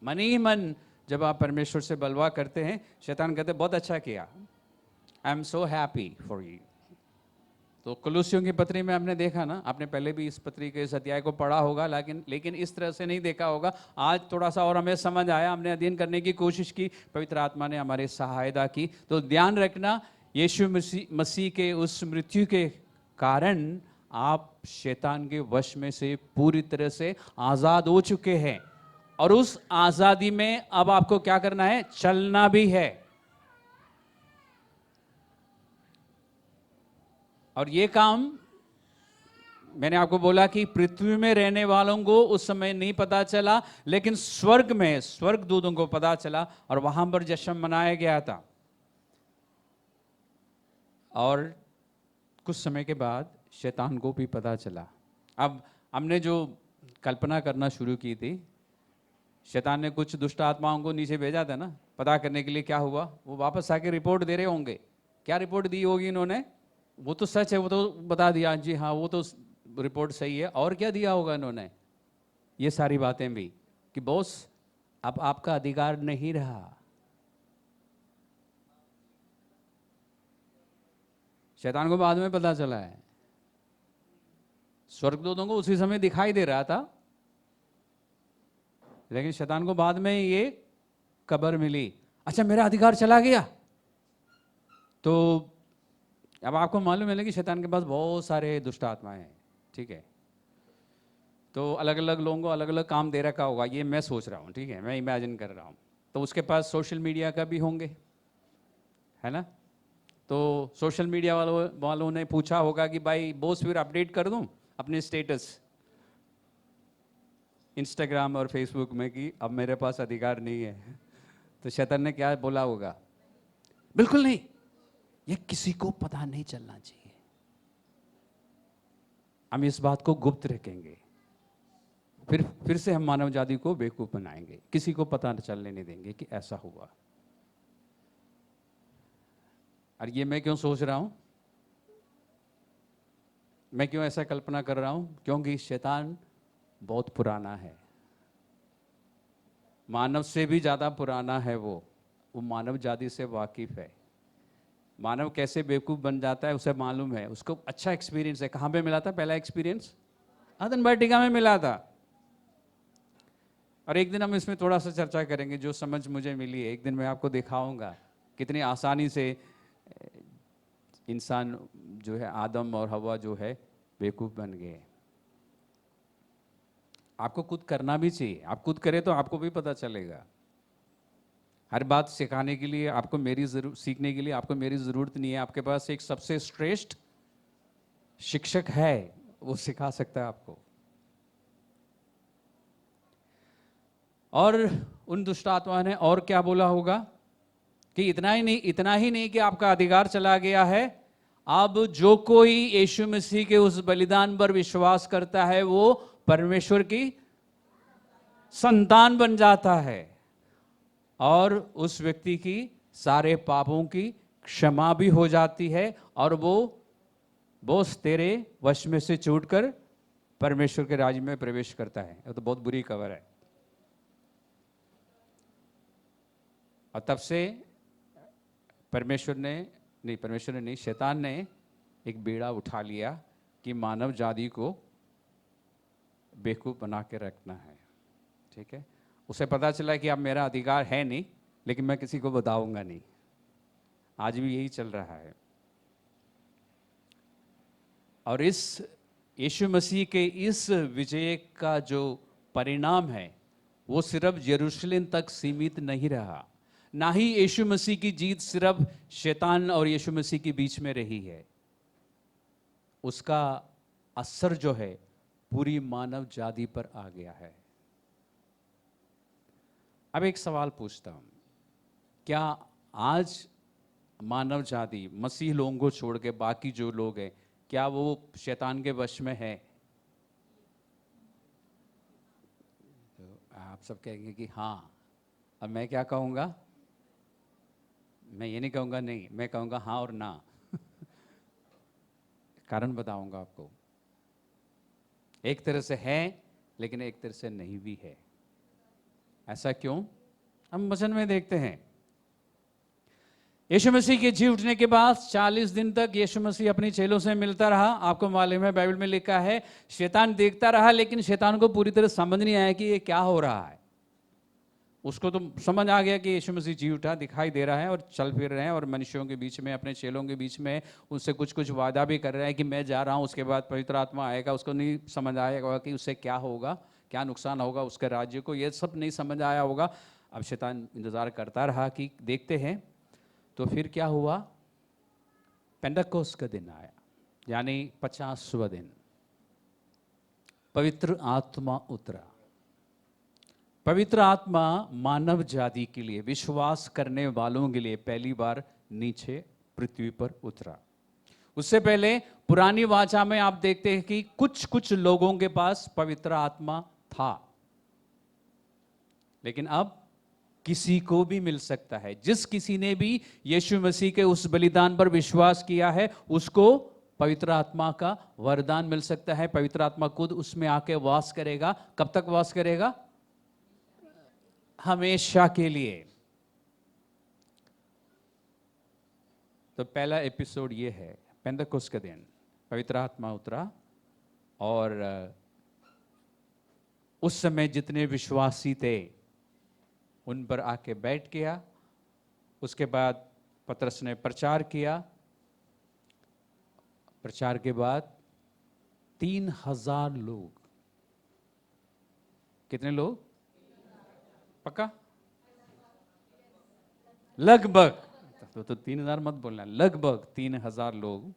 Speaker 1: मन ही मन जब आप परमेश्वर से बलवा करते हैं, शैतान कहते बहुत अच्छा किया, I am so happy for you. तो कुलुस्सियों की पत्री में हमने देखा ना, आपने पहले भी इस पत्री के इस अध्याय को पढ़ा होगा, लेकिन इस तरह से नहीं देखा होगा। आज थोड़ा सा और हमें समझ आया, हमने अध्ययन करने की कोशिश की, पवित्र आत्मा ने हमारी सहायता की। तो ध्यान रखना, यीशु मसीह के उस मृत्यु के कारण आप शैतान के वश में से पूरी तरह से आज़ाद हो चुके हैं, और उस आज़ादी में अब आपको क्या करना है, चलना भी है। और ये काम मैंने आपको बोला कि पृथ्वी में रहने वालों को उस समय नहीं पता चला, लेकिन स्वर्ग में स्वर्गदूतों को पता चला, और वहां पर जश्न मनाया गया था। और कुछ समय के बाद शैतान को भी पता चला। अब हमने जो कल्पना करना शुरू की थी, शैतान ने कुछ दुष्ट आत्माओं को नीचे भेजा था ना, पता करने के लिए क्या हुआ, वो वापस आके रिपोर्ट दे रहे होंगे। क्या रिपोर्ट दी होगी इन्होंने, वो तो सच है, वो तो बता दिया जी हाँ वो तो रिपोर्ट सही है। और क्या दिया होगा इन्होंने, ये सारी बातें भी, कि बॉस अब आपका अधिकार नहीं रहा। शैतान को बाद में पता चला है, स्वर्गदूतों को उसी समय दिखाई दे रहा था, लेकिन शैतान को बाद में ये खबर मिली, अच्छा मेरा अधिकार चला गया। तो अब आपको मालूम है कि शैतान के पास बहुत सारे दुष्ट आत्माएं हैं, ठीक है। तो अलग अलग लोगों को अलग अलग काम दे रखा होगा, ये मैं सोच रहा हूँ, ठीक है, मैं इमेजिन कर रहा हूँ। तो उसके पास सोशल मीडिया का भी होंगे, है ना। तो सोशल मीडिया वालों ने पूछा होगा कि भाई बॉस फिर अपडेट कर दूं अपने स्टेटस इंस्टाग्राम और फेसबुक में कि अब मेरे पास अधिकार नहीं है। तो शैतान ने क्या बोला होगा, बिल्कुल नहीं, ये किसी को पता नहीं चलना चाहिए, हम इस बात को गुप्त रखेंगे। फिर से हम मानव जाति को बेवकूफ बनाएंगे, किसी को पता चलने नहीं देंगे कि ऐसा हुआ। और ये मैं क्यों सोच रहा हूं, मैं क्यों ऐसा कल्पना कर रहा हूं, क्योंकि शैतान बहुत पुराना है, मानव से भी ज़्यादा पुराना है। वो मानव जाति से वाकिफ है। मानव कैसे बेवकूफ़ बन जाता है उसे मालूम है, उसको अच्छा एक्सपीरियंस है। कहाँ पे मिला था पहला एक्सपीरियंस, आदम वाटिका में मिला था। और एक दिन हम इसमें थोड़ा सा चर्चा करेंगे, जो समझ मुझे मिली है, एक दिन मैं आपको दिखाऊंगा कितनी आसानी से इंसान जो है, आदम और हवा जो है बेवकूफ़ बन गए। आपको खुद करना भी चाहिए, आप खुद करें तो आपको भी पता चलेगा। हर बात सिखाने के लिए आपको सीखने के लिए आपको मेरी ज़रूरत नहीं है, आपके पास एक सबसे श्रेष्ठ शिक्षक है, वो सिखा सकता है आपको। और उन दुष्ट आत्मा ने और क्या बोला होगा कि इतना ही नहीं कि आपका अधिकार चला गया है, अब जो कोई यीशु मसीह के उस बलिदान पर विश्वास करता है वो परमेश्वर की संतान बन जाता है, और उस व्यक्ति की सारे पापों की क्षमा भी हो जाती है, और वो बोस तेरे वश में से छूटकर परमेश्वर के राज्य में प्रवेश करता है। ये तो बहुत बुरी खबर है। और तब से परमेश्वर ने शैतान ने एक बेड़ा उठा लिया कि मानव जाति को बेवकूफ बना के रखना है, ठीक है। उसे पता चला कि अब मेरा अधिकार है नहीं, लेकिन मैं किसी को बताऊंगा नहीं। आज भी यही चल रहा है। और इस यीशु मसीह के इस विजय का जो परिणाम है वो सिर्फ यरूशलेम तक सीमित नहीं रहा, ना ही यीशु मसीह की जीत सिर्फ शैतान और यीशु मसीह के बीच में रही है, उसका असर जो है पूरी मानव जाति पर आ गया है। अब एक सवाल पूछता हूं, क्या आज मानव जाति मसीह लोगों को छोड़ के बाकी जो लोग हैं, क्या वो शैतान के वश में है? तो आप सब कहेंगे कि हाँ। अब मैं क्या कहूँगा? मैं ये नहीं कहूँगा नहीं, मैं कहूँगा हाँ और ना। कारण बताऊंगा आपको। एक तरह से है लेकिन एक तरह से नहीं भी है। ऐसा क्यों? हम वचन में देखते हैं। यीशु मसीह के जी उठने के बाद 40 दिन तक यीशु मसीह अपने चेलों से मिलता रहा। आपको मालूम है, बाइबल में लिखा है शैतान देखता रहा, लेकिन शैतान को पूरी तरह समझ नहीं आया कि ये क्या हो रहा है। उसको तो समझ आ गया कि यीशु मसीह जी उठा, दिखाई दे रहा है और चल फिर रहे हैं और मनुष्यों के बीच में, अपने चेलों के बीच में उनसे कुछ कुछ वादा भी कर रहा है कि मैं जा रहा हूँ, उसके बाद पवित्र आत्मा आएगा। उसको नहीं समझ आएगा कि उससे क्या होगा, क्या नुकसान होगा उसके राज्य को, ये सब नहीं समझ आया होगा। अब शैतान इंतज़ार करता रहा कि देखते हैं। तो फिर क्या हुआ? पेंटकोस्त का दिन आया, यानी 50वां दिन। पवित्र आत्मा उतरा। पवित्र आत्मा मानव जाति के लिए, विश्वास करने वालों के लिए पहली बार नीचे पृथ्वी पर उतरा। उससे पहले पुरानी वाचा में आप देखते हैं कि कुछ कुछ लोगों के पास पवित्र आत्मा था, लेकिन अब किसी को भी मिल सकता है। जिस किसी ने भी यीशु मसीह के उस बलिदान पर विश्वास किया है, उसको पवित्र आत्मा का वरदान मिल सकता है। पवित्र आत्मा खुद उसमें आके वास करेगा। कब तक वास करेगा? हमेशा के लिए। तो पहला एपिसोड ये है, पेंतकोस्त का दिन, पवित्र आत्मा उतरा और उस समय जितने विश्वासी थे उन पर आके बैठ गया। उसके बाद पतरस ने प्रचार किया। प्रचार के बाद 3000 लोग। कितने लोग? पक्का? लगभग। तो 3000 मत बोलना, लगभग 3000 लोग।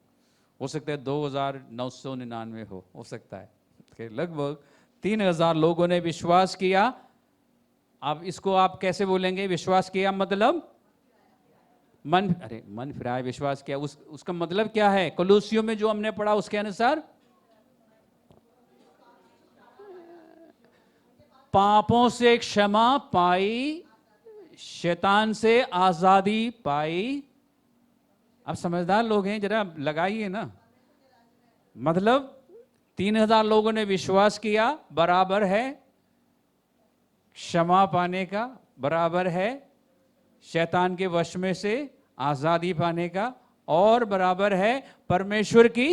Speaker 1: हो सकता है 2999 हो सकता है। लगभग 3000 लोगों ने विश्वास किया। अब इसको आप कैसे बोलेंगे? विश्वास किया मतलब मन फिराया। विश्वास किया उसका मतलब क्या है? कोलोसियों में जो हमने पढ़ा उसके अनुसार पापों से क्षमा पाई, शैतान से आजादी पाई। अब समझदार लोग हैं, जरा लगाइए ना। मतलब 3000 लोगों ने विश्वास किया, बराबर है क्षमा पाने का, बराबर है शैतान के वश में से आजादी पाने का, और बराबर है परमेश्वर की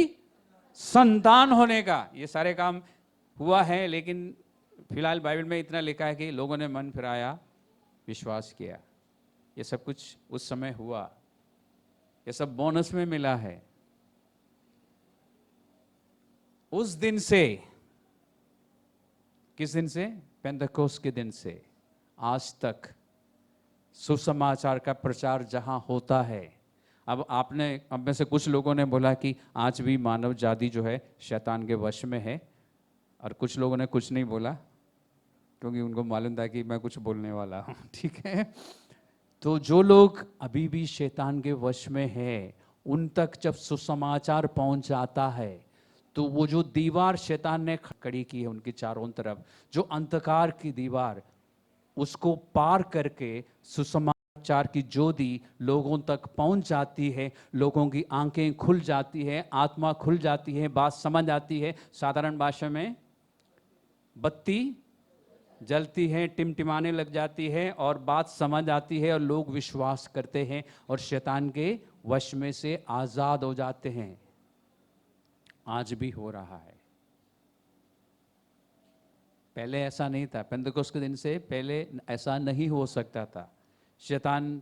Speaker 1: संतान होने का। ये सारे काम हुआ है, लेकिन फिलहाल बाइबल में इतना लिखा है कि लोगों ने मन फिराया, विश्वास किया। ये सब कुछ उस समय हुआ। ये सब बोनस में मिला है। उस दिन से, किस दिन से? पेंतकोस्त के दिन से आज तक सुसमाचार का प्रचार जहां होता है। अब में से कुछ लोगों ने बोला कि आज भी मानव जाति जो है शैतान के वश में है, और कुछ लोगों ने कुछ नहीं बोला क्योंकि उनको मालूम था कि मैं कुछ बोलने वाला हूं। ठीक है। तो जो लोग अभी भी शैतान के वश में है, उन तक जब सुसमाचार पहुंच जाता है, तो वो जो दीवार शैतान ने खड़ी की है उनके चारों तरफ, जो अंधकार की दीवार, उसको पार करके सुसमाचार की ज्योति लोगों तक पहुंच जाती है। लोगों की आंखें खुल जाती है, आत्मा खुल जाती है, बात समझ आती है। साधारण भाषा में बत्ती जलती है, टिमटिमाने लग जाती है और बात समझ आती है, और लोग विश्वास करते हैं और शैतान के वश में से आजाद हो जाते हैं। आज भी हो रहा है। पहले ऐसा नहीं था। पेंतकोस्त के दिन से पहले ऐसा नहीं हो सकता था। शैतान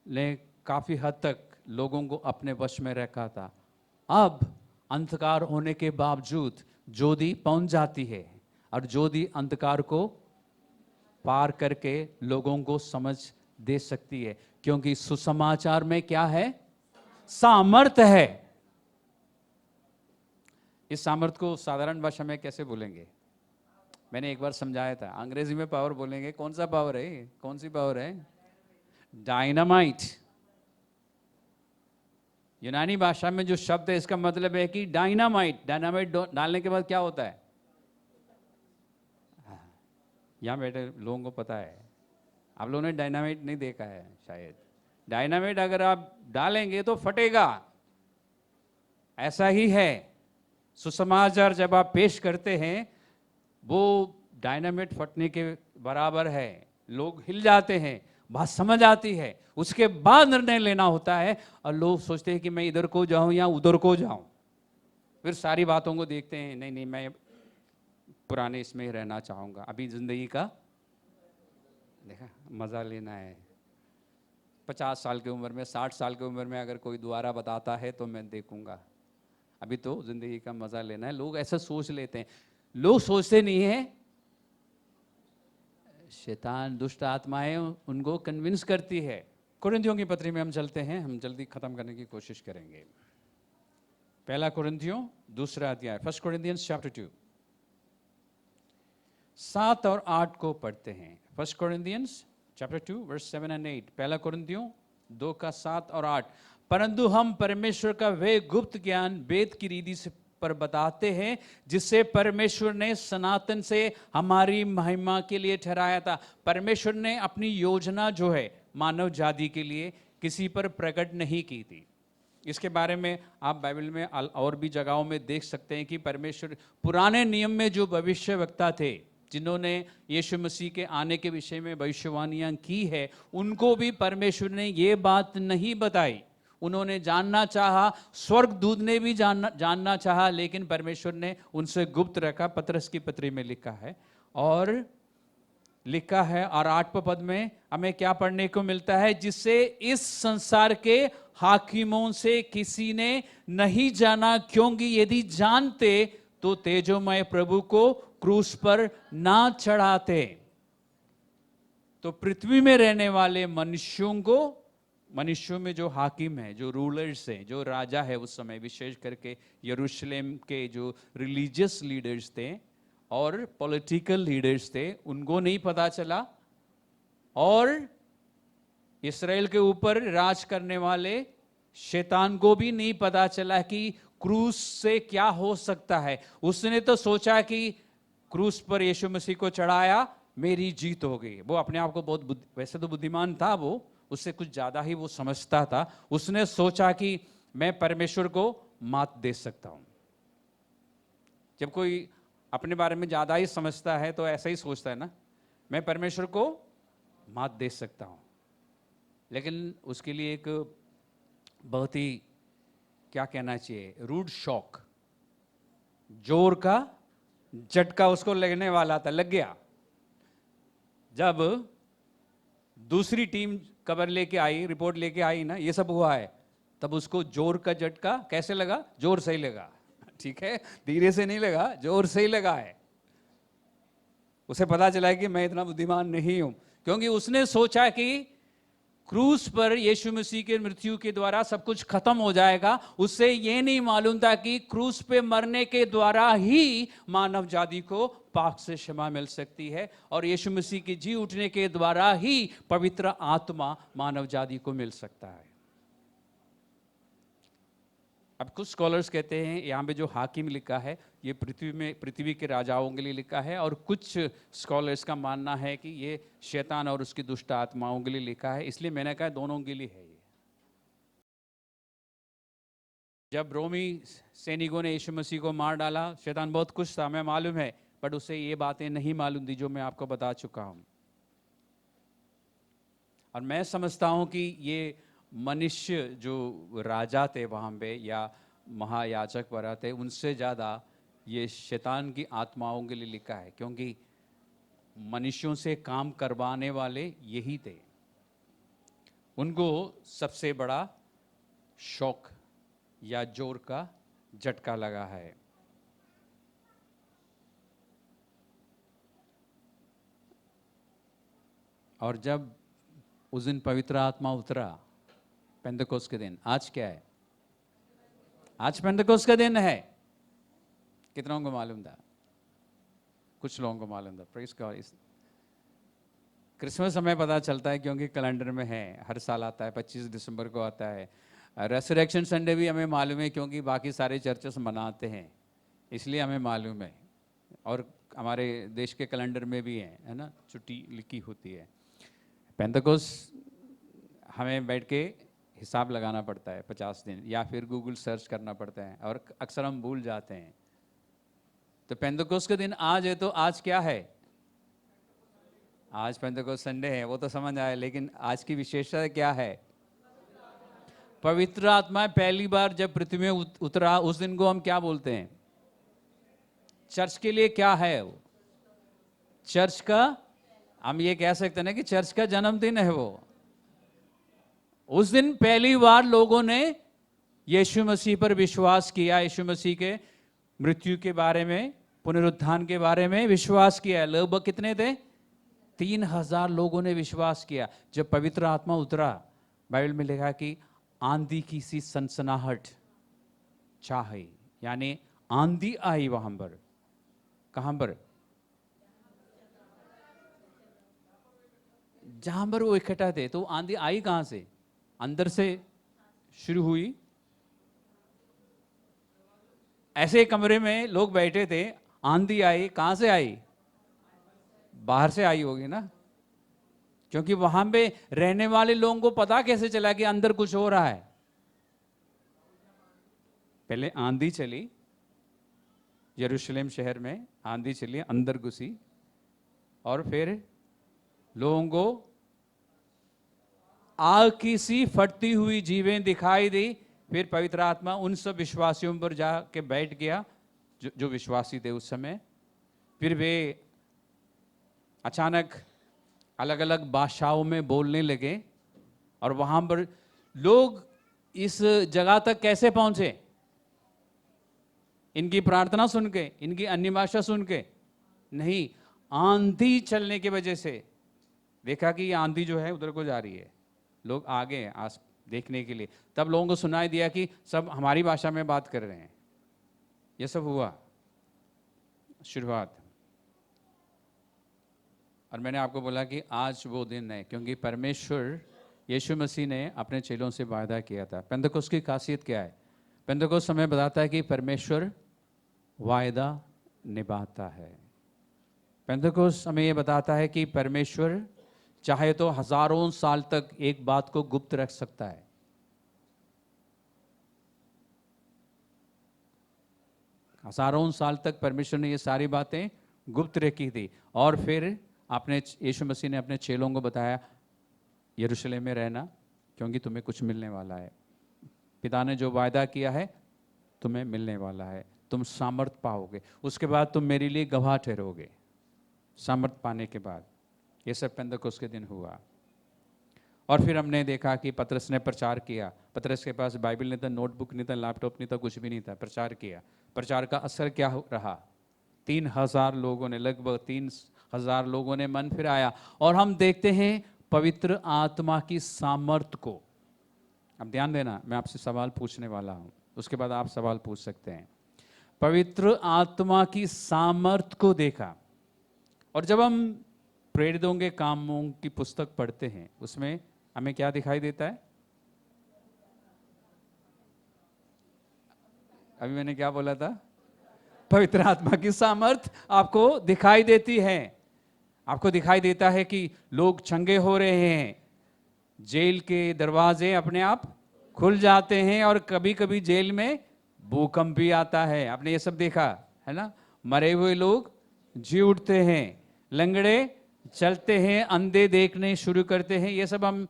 Speaker 1: ने काफी हद तक लोगों को अपने वश में रखा था। अब अंधकार होने के बावजूद ज्योति पहुंच जाती है, और ज्योति अंधकार को पार करके लोगों को समझ दे सकती है, क्योंकि सुसमाचार में क्या है? सामर्थ है। इस सामर्थ को साधारण भाषा में कैसे बोलेंगे? मैंने एक बार समझाया था। अंग्रेजी में पावर बोलेंगे। कौन सा पावर है? कौन सी पावर है? डायनामाइट। यूनानी भाषा में जो शब्द है इसका मतलब है कि डायनामाइट। डायनामाइट डालने के बाद क्या होता है? यहाँ बैठे लोगों को पता है, आप लोगों ने डायनामाइट नहीं देखा है शायद। डायनामाइट अगर आप डालेंगे तो फटेगा, ऐसा ही है। सुसमाचार जब आप पेश करते हैं वो डायनामाइट फटने के बराबर है। लोग हिल जाते हैं, बात समझ आती है, उसके बाद निर्णय लेना होता है। और लोग सोचते हैं कि मैं इधर को जाऊं या उधर को जाऊं, फिर सारी बातों को देखते हैं, नहीं नहीं मैं पुराने इसमें ही रहना चाहूंगा, अभी जिंदगी का देखा मजा लेना है। 50 साल की उम्र में, 60 साल की उम्र में अगर कोई दोबारा बताता है तो मैं देखूंगा, अभी तो जिंदगी का मजा लेना है। लोग ऐसा सोच लेते हैं। लोग सोचते नहीं है, शैतान दुष्ट आत्माएं उनको कन्विंस करती है। कुरिन्थियों की पत्री में हम चलते हैं, हम जल्दी खत्म करने की कोशिश करेंगे। पहला कुरिन्थियों 2 अध्याय, 1 Corinthians chapter 2, 7 और 8 को पढ़ते हैं। 1 Corinthians chapter 2 verse 7 and 8। पहला कुरिन्थियों 2 का 7 और 8। परंतु हम परमेश्वर का वे गुप्त ज्ञान वेद की रीति से पर बताते हैं जिससे परमेश्वर ने सनातन से हमारी महिमा के लिए ठहराया था। परमेश्वर ने अपनी योजना जो है मानव जाति के लिए किसी पर प्रकट नहीं की थी। इसके बारे में आप बाइबल में और भी जगहों में देख सकते हैं कि परमेश्वर पुराने नियम में जो भविष्यवक्ता थे जिन्होंने यीशु मसीह के आने के विषय में भविष्यवाणियां की है, उनको भी परमेश्वर ने ये बात नहीं बताई। उन्होंने जानना चाहा, स्वर्गदूत ने भी जानना चाहा, लेकिन परमेश्वर ने उनसे गुप्त रखा। पतरस की पत्री में लिखा है और 8वें पद में हमें क्या पढ़ने को मिलता है? जिससे इस संसार के हाकिमों से किसी ने नहीं जाना, क्योंकि यदि जानते तो तेजोमय प्रभु को क्रूस पर ना चढ़ाते। तो पृथ्वी में रहने वाले मनुष्यों में जो हाकिम है, जो रूलर्स हैं, जो राजा है उस समय, विशेष करके यरूशलेम के जो रिलीजियस लीडर्स थे और पॉलिटिकल लीडर्स थे, उनको नहीं पता चला। और इस्राएल के ऊपर राज करने वाले शैतान को भी नहीं पता चला कि क्रूस से क्या हो सकता है। उसने तो सोचा कि क्रूस पर यीशु मसीह को चढ़ाया, मेरी जीत हो गई। वो अपने आप को बहुत वैसे तो बुद्धिमान था, वो उससे कुछ ज्यादा ही वो समझता था। उसने सोचा कि मैं परमेश्वर को मात दे सकता हूं। जब कोई अपने बारे में ज्यादा ही समझता है तो ऐसा ही सोचता है ना, मैं परमेश्वर को मात दे सकता हूं। लेकिन उसके लिए एक बहुत ही, क्या कहना चाहिए, रूड शॉक, जोर का झटका उसको लगने वाला था, लग गया। जब दूसरी टीम खबर लेके आई, रिपोर्ट लेके आई ना, ये सब हुआ है, तब उसको जोर का झटका कैसे लगा? जोर से ही लगा, ठीक है, धीरे से नहीं लगा, जोर से ही लगा है। उसे पता चला है कि मैं इतना बुद्धिमान नहीं हूं, क्योंकि उसने सोचा कि क्रूस पर यीशु मसीह के मृत्यु के द्वारा सब कुछ खत्म हो जाएगा। उससे ये नहीं मालूम था कि क्रूस पे मरने के द्वारा ही मानव जाति को पाप से क्षमा मिल सकती है और यीशु मसीह के जी उठने के द्वारा ही पवित्र आत्मा मानव जाति को मिल सकता है। अब कुछ स्कॉलर्स कहते हैं यहाँ पे जो हाकिम लिखा है ये पृथ्वी के राजाओं के लिए लिखा है, और कुछ स्कॉलर्स का मानना है कि ये शैतान और उसकी दुष्ट आत्माओं के लिए लिखा है। इसलिए मैंने कहा दोनों के लिए है ये। जब रोमी सैनिकों ने यीशु मसीह को मार डाला, शैतान बहुत खुश था, मैं मालूम है, बट उसे ये बातें नहीं मालूम थी जो मैं आपको बता चुका हूं। और मैं समझता हूं कि ये मनुष्य जो राजा थे वहाँ पे या महायाजक वगैरह थे, उनसे ज़्यादा ये शैतान की आत्माओं के लिए लिखा है, क्योंकि मनुष्यों से काम करवाने वाले यही थे। उनको सबसे बड़ा शौक या जोर का झटका लगा है। और जब उस दिन पवित्र आत्मा उतरा, पेंतकोस्त के दिन, आज क्या है? आज पेंतकोस्त का दिन है। कितनों को मालूम था? कुछ लोगों को मालूम था। Praise God. क्रिसमस हमें पता चलता है क्योंकि कैलेंडर में है, हर साल आता है, 25 दिसंबर को आता है। रेसरेक्शन संडे भी हमें मालूम है क्योंकि बाकी सारे चर्चेस मनाते हैं, इसलिए हमें मालूम है। और हमारे देश के कैलेंडर में भी है ना, छुट्टी लिखी होती है। पेंतकोस्त हमें बैठ के हिसाब लगाना पड़ता है 50 दिन, या फिर गूगल सर्च करना पड़ता है, और अक्सर हम भूल जाते हैं। तो पेंतकोस्त का दिन आज है, तो आज क्या है? आज पेंतकोस्त संडे है, वो तो समझ आया, लेकिन आज की विशेषता क्या है? पवित्र आत्मा पहली बार जब पृथ्वी में उतरा, उस दिन को हम क्या बोलते हैं? चर्च के लिए क्या है वो? चर्च का, हम ये कह सकते हैं ना कि चर्च का जन्मदिन है वो। उस दिन पहली बार लोगों ने यीशु मसीह पर विश्वास किया, यीशु मसीह के मृत्यु के बारे में, पुनरुत्थान के बारे में विश्वास किया। लगभग कितने थे? 3000 लोगों ने विश्वास किया। जब पवित्र आत्मा उतरा, बाइबल में लिखा कि आंधी की सी सनसनाहट चाहे, यानी आंधी आई वहां पर। कहां पर? जहां पर वो इकट्ठा थे। तो आंधी आई कहां से? अंदर से शुरू हुई। ऐसे कमरे में लोग बैठे थे, आंधी आई, कहां से आई? बाहर से आई होगी ना, क्योंकि वहां पे रहने वाले लोगों को पता कैसे चला कि अंदर कुछ हो रहा है? पहले आंधी चली, यरूशलेम शहर में आंधी चली, अंदर घुसी, और फिर लोगों को आग की सी फटती हुई जीवें दिखाई दी। फिर पवित्र आत्मा उन सब विश्वासियों पर जाके बैठ गया जो विश्वासी थे उस समय। फिर वे अचानक अलग अलग भाषाओं में बोलने लगे, और वहां पर लोग इस जगह तक कैसे पहुंचे? इनकी प्रार्थना सुन के, इनकी अन्य भाषा सुन के नहीं, आंधी चलने की वजह से देखा कि ये आंधी जो है उधर को जा रही है। लोग आ गए आस देखने के लिए, तब लोगों को सुनाई दिया कि सब हमारी भाषा में बात कर रहे हैं। ये सब हुआ शुरुआत। और मैंने आपको बोला कि आज वो दिन है क्योंकि परमेश्वर यीशु मसीह ने अपने चेलों से वायदा किया था। पेंतकोस्त की खासियत क्या है? पेंतकोस्त हमें बताता है कि परमेश्वर वायदा निभाता है। पेंतकोस्त हमें ये बताता है कि परमेश्वर चाहे तो हजारों साल तक एक बात को गुप्त रख सकता है। हजारों साल तक परमेश्वर ने ये सारी बातें गुप्त रखी थी, और फिर आपने यीशु मसीह ने अपने चेलों को बताया, यरूशलेम में रहना क्योंकि तुम्हें कुछ मिलने वाला है। पिता ने जो वायदा किया है तुम्हें मिलने वाला है, तुम सामर्थ पाओगे, उसके बाद तुम मेरे लिए गवाह ठहरोगे। सामर्थ पाने के बाद ये सब पेंतकोस्त के दिन हुआ। और फिर हमने देखा कि पतरस ने प्रचार किया। पतरस के पास बाइबल नहीं था, नोटबुक नहीं था, लैपटॉप नहीं था, कुछ भी नहीं था। प्रचार किया। प्रचार का असर क्या रहा? 3000 लोगों ने, लगभग 3000 लोगों ने मन फिराया। और हम देखते हैं पवित्र आत्मा की सामर्थ को। अब ध्यान देना, मैं आपसे सवाल पूछने वाला हूं, उसके बाद आप सवाल पूछ सकते हैं। पवित्र आत्मा की सामर्थ को देखा। और जब हम प्रेरितों के कामों की पुस्तक पढ़ते हैं, उसमें हमें क्या दिखाई देता है? अभी मैंने क्या बोला था? पवित्र आत्मा की सामर्थ आपको दिखाई देती है। आपको दिखाई देता है कि लोग चंगे हो रहे हैं, जेल के दरवाजे अपने आप खुल जाते हैं, और कभी कभी जेल में भूकंप भी आता है। आपने ये सब देखा है ना? मरे हुए लोग जी उठते हैं, लंगड़े चलते हैं, अंधे देखने शुरू करते हैं। ये सब हम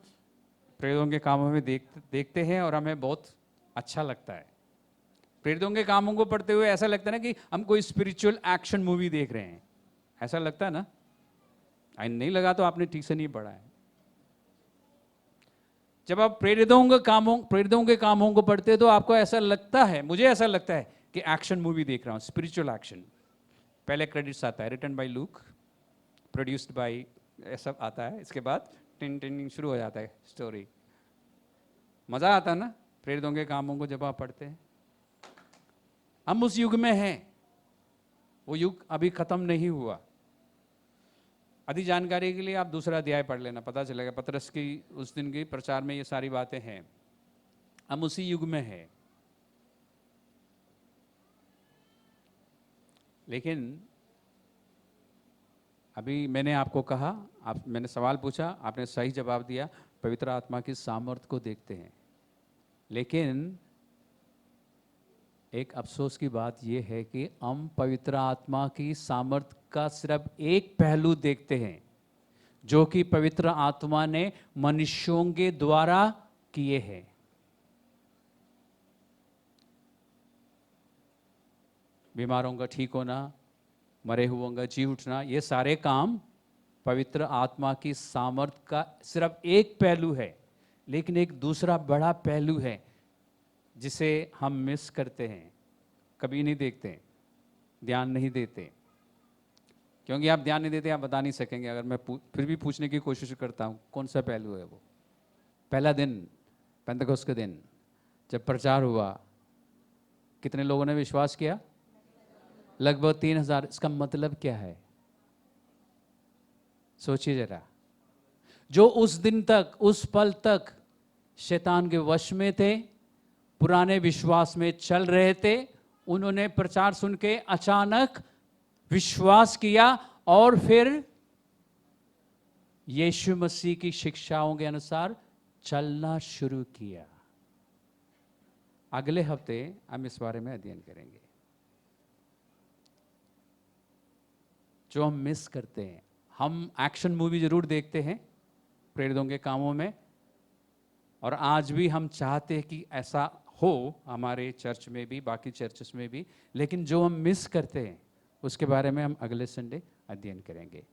Speaker 1: प्रेरितों के कामों में देखते हैं, और हमें बहुत अच्छा लगता है। प्रेरितों के कामों को पढ़ते हुए ऐसा लगता है ना कि हम कोई स्पिरिचुअल एक्शन मूवी देख रहे हैं, ऐसा लगता है ना? नहीं लगा तो आपने ठीक से नहीं पढ़ा है। जब आप प्रेरितों के कामों को पढ़ते हैं तो आपको ऐसा लगता है, मुझे ऐसा लगता है कि एक्शन मूवी देख रहा हूं, स्पिरिचुअल एक्शन। पहले क्रेडिट्स आता है, written by Luke, produced by, ऐसा आता है। इसके बाद टिन टिन शुरू हो जाता है स्टोरी। मजा आता है ना प्रेरितों के कामों को जब आप पढ़ते हैं? हम उस युग में हैं, वो युग अभी खत्म नहीं हुआ। अधिक जानकारी के लिए आप दूसरा अध्याय पढ़ लेना, पता चलेगा। पतरस की उस दिन की प्रचार में ये सारी बातें हैं। हम उसी युग में हैं। लेकिन अभी मैंने आपको कहा, मैंने सवाल पूछा, आपने सही जवाब दिया, पवित्र आत्मा की सामर्थ्य को देखते हैं। लेकिन एक अफसोस की बात यह है कि हम पवित्र आत्मा की सामर्थ्य का सिर्फ एक पहलू देखते हैं, जो कि पवित्र आत्मा ने मनुष्यों के द्वारा किए हैं। बीमारों का ठीक होना, मरे हुओं का जी उठना, ये सारे काम पवित्र आत्मा की सामर्थ्य का सिर्फ एक पहलू है। लेकिन एक दूसरा बड़ा पहलू है जिसे हम मिस करते हैं, कभी नहीं देखते, ध्यान नहीं देते। क्योंकि आप ध्यान नहीं देते, आप बता नहीं सकेंगे। अगर मैं फिर भी पूछने की कोशिश करता हूँ, कौन सा पहलू है वो? पहला दिन, पेंतकोस्त के दिन जब प्रचार हुआ, कितने लोगों ने विश्वास किया? लगभग 3000। इसका मतलब क्या है? सोचिए जरा। जो उस दिन तक, उस पल तक शैतान के वश में थे, पुराने विश्वास में चल रहे थे, उन्होंने प्रचार सुन के अचानक विश्वास किया और फिर यीशु मसीह की शिक्षाओं के अनुसार चलना शुरू किया। अगले हफ्ते हम इस बारे में अध्ययन करेंगे, जो हम मिस करते हैं। हम एक्शन मूवी जरूर देखते हैं प्रेरितों के कामों में, और आज भी हम चाहते हैं कि ऐसा हो हमारे चर्च में भी, बाकी चर्चेस में भी। लेकिन जो हम मिस करते हैं उसके बारे में हम अगले संडे अध्ययन करेंगे।